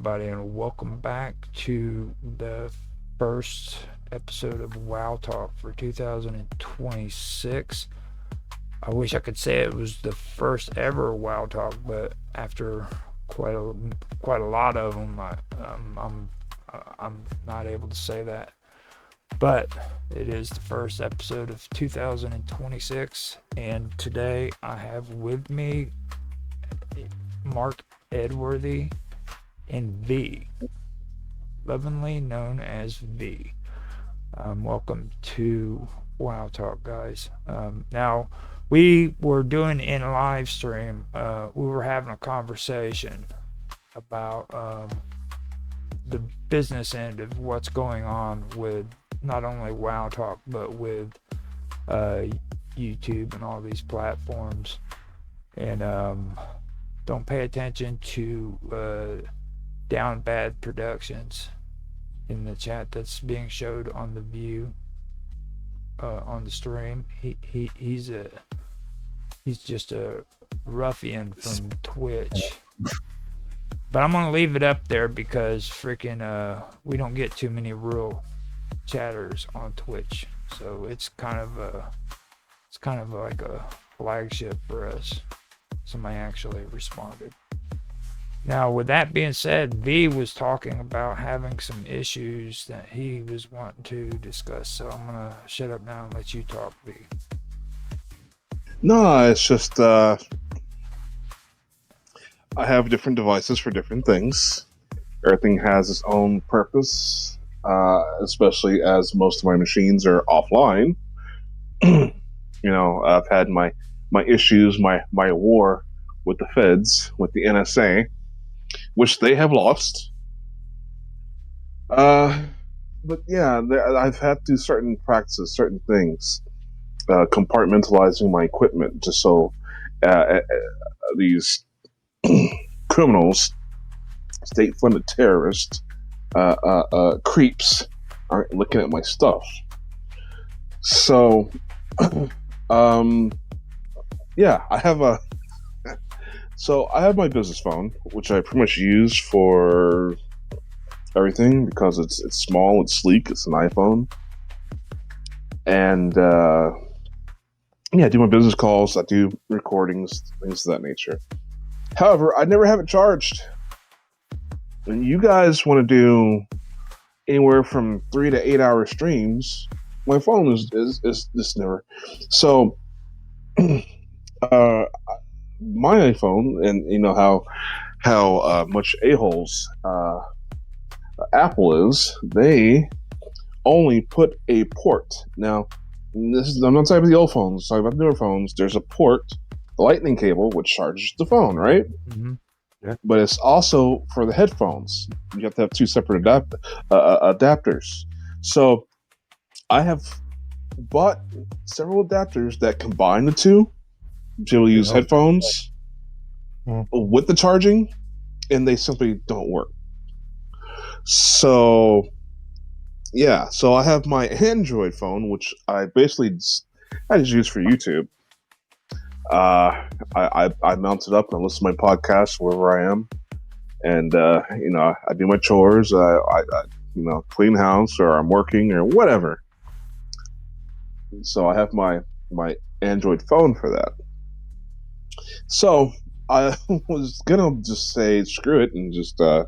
everybody, and welcome back to the first episode of WWOW Talk for 2026. I wish I could say it was the first ever WWOW Talk, but after quite a quite a lot of them, I'm not able to say that. But it is the first episode of 2026, and today I have with me Mark Edworthy and V, lovingly known as V. Welcome to Wow Talk, guys. Now, we were doing in a live stream, we were having a conversation about the business end of what's going on with not only Wow Talk, but with YouTube and all these platforms. And don't pay attention to Down Bad Productions in the chat that's being showed on the view on the stream. He's just a ruffian from Twitch. But I'm gonna leave it up there because freaking we don't get too many real chatters on Twitch, so it's kind of like a flagship for us. Somebody actually responded. Now, with that being said, V was talking about having some issues that he was wanting to discuss. So I'm going to shut up now and let you talk, V. No, it's just I have different devices for different things. Everything has its own purpose, especially as most of my machines are offline. I've had my issues, my war with the feds, with the NSA, which they have lost. But yeah, I've had to certain practices, certain things, compartmentalizing my equipment just so these criminals, state-funded terrorists, creeps aren't looking at my stuff. So, yeah, I have my business phone, which I pretty much use for everything because it's small, it's sleek, it's an iPhone, and I do my business calls, I do recordings, things of that nature. However, I never have it charged. When you guys want to do anywhere from 3 to 8 hour streams, my phone is just never. So, my iPhone, and you know how much a-holes Apple is, they only put a port. Now, I'm not talking about the old phones, I'm talking about the newer phones. There's a port, the lightning cable, which charges the phone, right? Mm-hmm. Yeah. But it's also for the headphones. You have to have two separate adapters. So I have bought several adapters that combine the two to use headphones with the charging, and they simply don't work. So yeah, so I have my Android phone, which I just use for YouTube. I mount it up and I listen to my podcast wherever I am, and I do my chores. I clean house, or I'm working, or whatever. So I have my Android phone for that. So I was gonna just say screw it and just put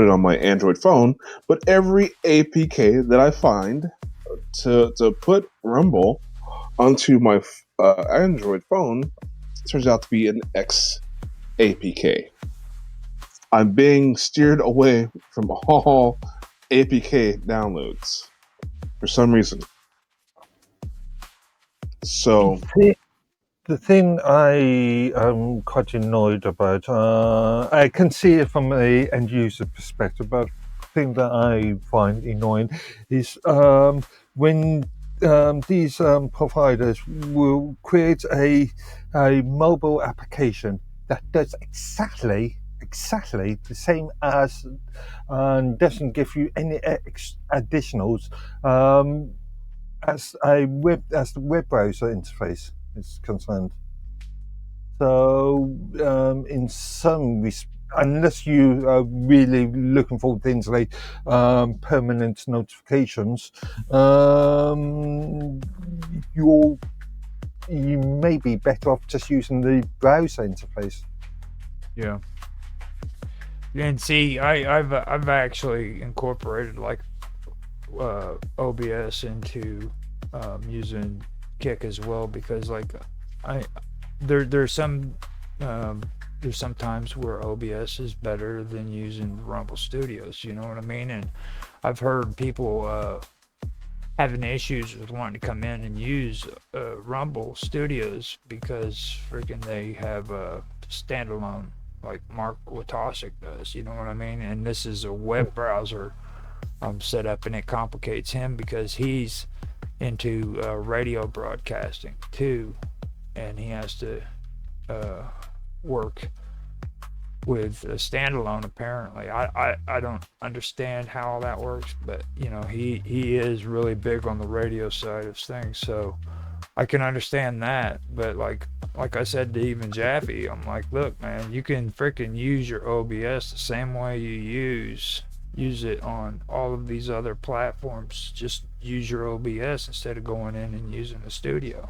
it on my Android phone, but every APK that I find to put Rumble onto my Android phone turns out to be an X APK. I'm being steered away from all APK downloads for some reason. So the thing I am quite annoyed about, I can see it from a end user perspective, but the thing that I find annoying is when these providers will create a mobile application that does exactly the same as, and doesn't give you any additionals as the web browser interface is concerned. So, in some unless you are really looking for things like permanent notifications, you may be better off just using the browser interface. Yeah. And see, I've actually incorporated like OBS into using Kick as well, because like I there's some times where OBS is better than using Rumble Studios. You know what I mean? And I've heard people having issues with wanting to come in and use Rumble Studios because freaking they have a standalone like Mark Watosic does. You know what I mean? And this is a web browser set up, and it complicates him because he's into radio broadcasting too, and he has to work with a standalone apparently. I don't understand how all that works, but you know, he is really big on the radio side of things, so I can understand that. But like I said to even Jaffe, I'm like, look man, you can freaking use your OBS the same way you use it on all of these other platforms. Just use your OBS instead of going in and using a studio.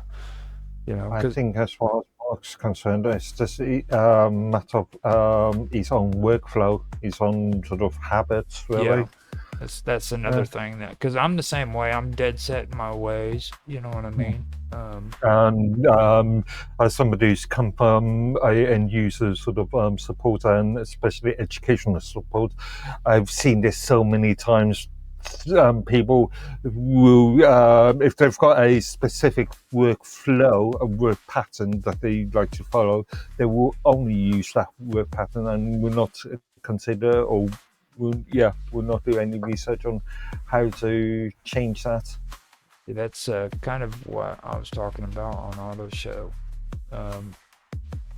You know, I think as far as Mark's concerned, it's just a matter of his own workflow, his own sort of habits, really. yeah, that's another thing, that because I'm the same way. I'm dead set in my ways. You know what I mean? And as somebody who's come from a end user sort of support, and especially educational support, I've seen this so many times. People will, if they've got a specific workflow, a work pattern that they like to follow, they will only use that work pattern and will not consider or will not do any research on how to change that. That's kind of what I was talking about on Otto's show,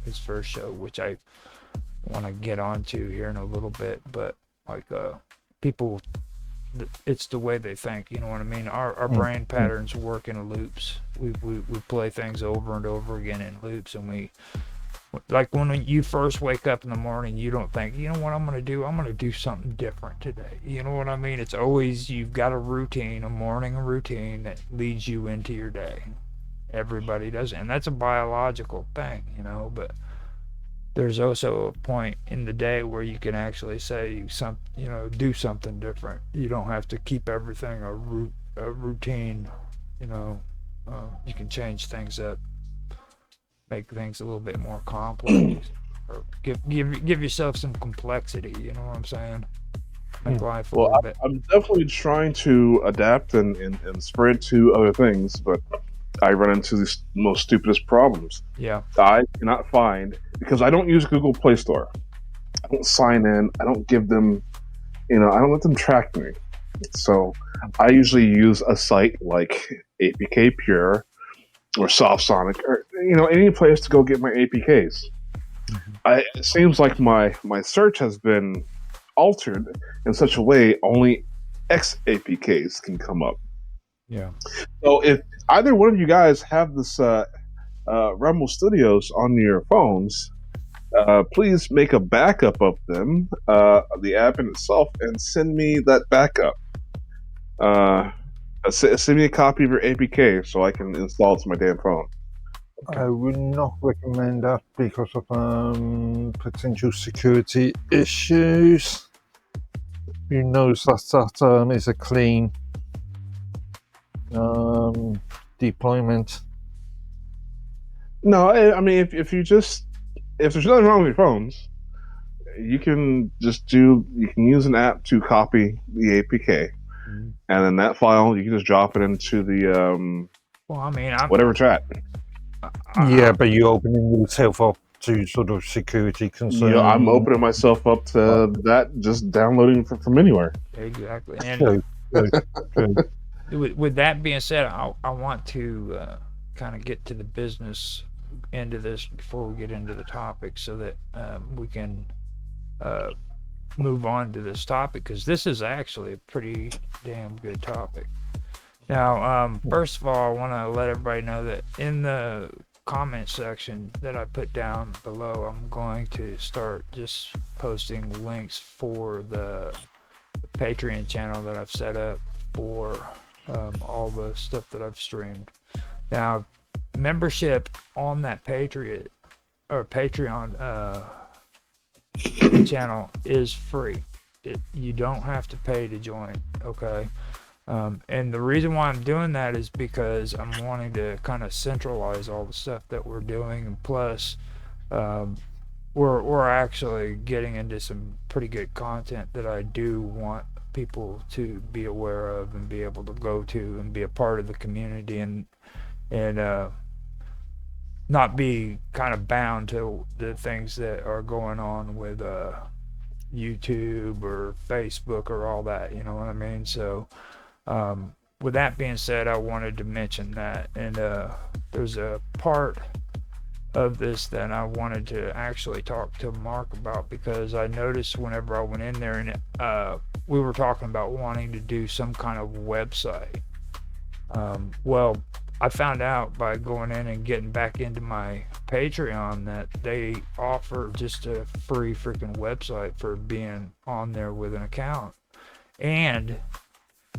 his first show, which I want to get onto here in a little bit. But like people, it's the way they think. You know what I mean? Our brain patterns work in loops. We play things over and over again in loops, and we. Like when you first wake up in the morning, you don't think, you know what I'm going to do? I'm going to do something different today. You know what I mean? It's always, you've got a routine, a morning routine that leads you into your day. Everybody does it. And that's a biological thing, you know, but there's also a point in the day where you can actually say do something different. You don't have to keep everything a routine, you know, you can change things up. Make things a little bit more complex, or give yourself some complexity. You know what I'm saying? Make life a little bit. I'm definitely trying to adapt and spread to other things, but I run into the most stupidest problems. Yeah. I cannot find, because I don't use Google Play Store. I don't sign in. I don't give them, I don't let them track me. So I usually use a site like APK Pure or SoftSonic, or any place to go get my APKs. It seems like my search has been altered in such a way only X APKs can come up. Yeah. So if either one of you guys have this Rumble Studios on your phones, please make a backup of them, the app in itself, and send me that backup. Send me a copy of your APK so I can install it to my damn phone. I would not recommend that because of potential security issues. Who knows that is a clean deployment? No, I mean if there's nothing wrong with your phones, you can use an app to copy the APK. And then that file, you can just drop it into the whatever chat. Yeah, but you're opening yourself up to sort of security concerns. I'm opening myself up to that, just downloading from anywhere. Exactly. And true. With that being said, I want to kind of get to the business end of this before we get into the topic, so that we can move on to this topic, because this is actually a pretty damn good topic. Now, first of all, I want to let everybody know that in the comment section that I put down below, I'm going to start just posting links for the Patreon channel that I've set up for all the stuff that I've streamed. Now, membership on that Patreon channel is free. You don't have to pay to join, okay? And the reason why I'm doing that is because I'm wanting to kind of centralize all the stuff that we're doing, and plus, we're actually getting into some pretty good content that I do want people to be aware of and be able to go to and be a part of the community, and not be kind of bound to the things that are going on with YouTube or Facebook or all that, you know what I mean? So with that being said, I wanted to mention that, and there's a part of this that I wanted to actually talk to Mark about, because I noticed whenever I went in there and we were talking about wanting to do some kind of website. Well, I found out by going in and getting back into my Patreon that they offer just a free freaking website for being on there with an account. And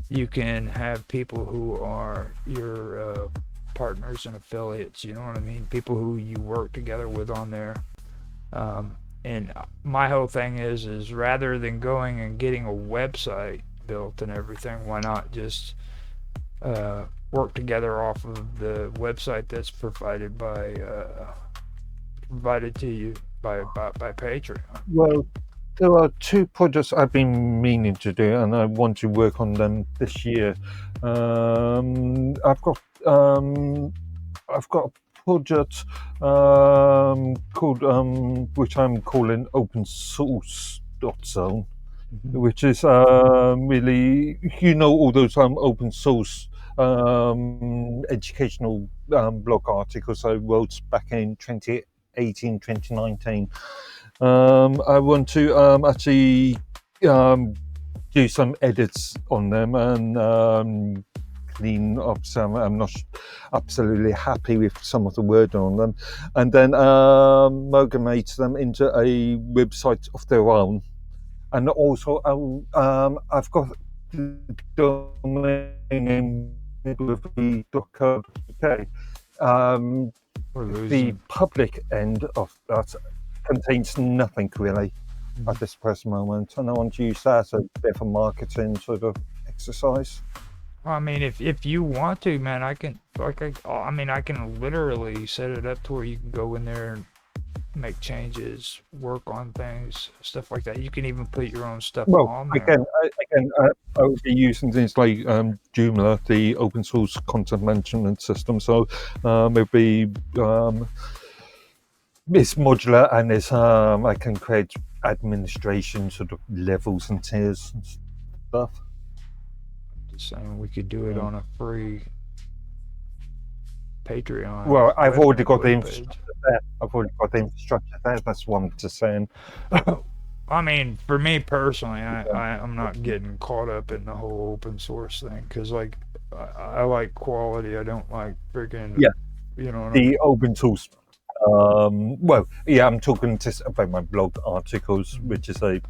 you can have people who are your partners and affiliates, you know what I mean? People who you work together with on there. And my whole thing is rather than going and getting a website built and everything, why not just work together off of the website that's provided to you by Patreon. Well, there are two projects I've been meaning to do, and I want to work on them this year. I've got a project called which I'm calling Open Source Zone, which is really, all those open source educational blog articles I wrote back in 2018, 2019. I want to actually do some edits on them and clean up some. I'm not absolutely happy with some of the wording on them, and then amalgamate them into a website of their own. And also, I've got the domain name www.co.uk. The public end of that contains nothing really at this present moment, and I want to use that as a bit of a marketing sort of exercise. Well, I mean, if you want to, man, I can literally set it up to where you can go in there and make changes, work on things, stuff like that. You can even put your own stuff on there. Again, I would be using things like Joomla, the open source content management system. So it'll be it's modular, and it's I can create administration sort of levels and tiers and stuff. Just saying, we could do it on a free Patreon. Well, I've already got the infrastructure there. That's what I'm just saying. I mean, for me personally, I'm not getting caught up in the whole open source thing, because like I like quality. I don't like freaking open source. I'm talking just about my blog articles, which is a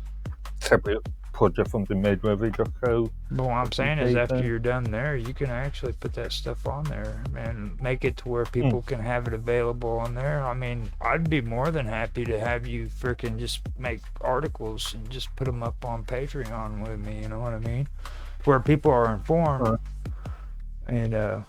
separate project from the midway.co. But what I'm saying is, after you're done there, you can actually put that stuff on there and make it to where people can have it available on there. I mean, I'd be more than happy to have you freaking just make articles and just put them up on Patreon with me, you know what I mean? Where people are informed and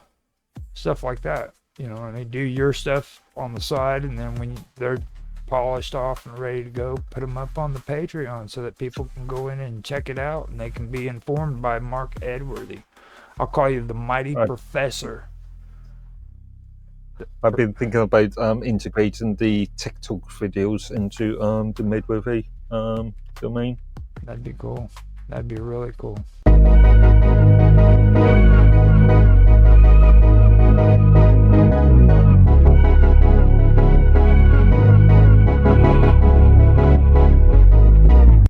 stuff like that. You know what I mean? Do your stuff on the side, and then when they're polished off and ready to go, put them up on the Patreon so that people can go in and check it out, and they can be informed by Mark Edworthy. I'll call you the Mighty Professor. I've been thinking about integrating the TikTok videos into the Midworthy domain. That'd be cool. That'd be really cool.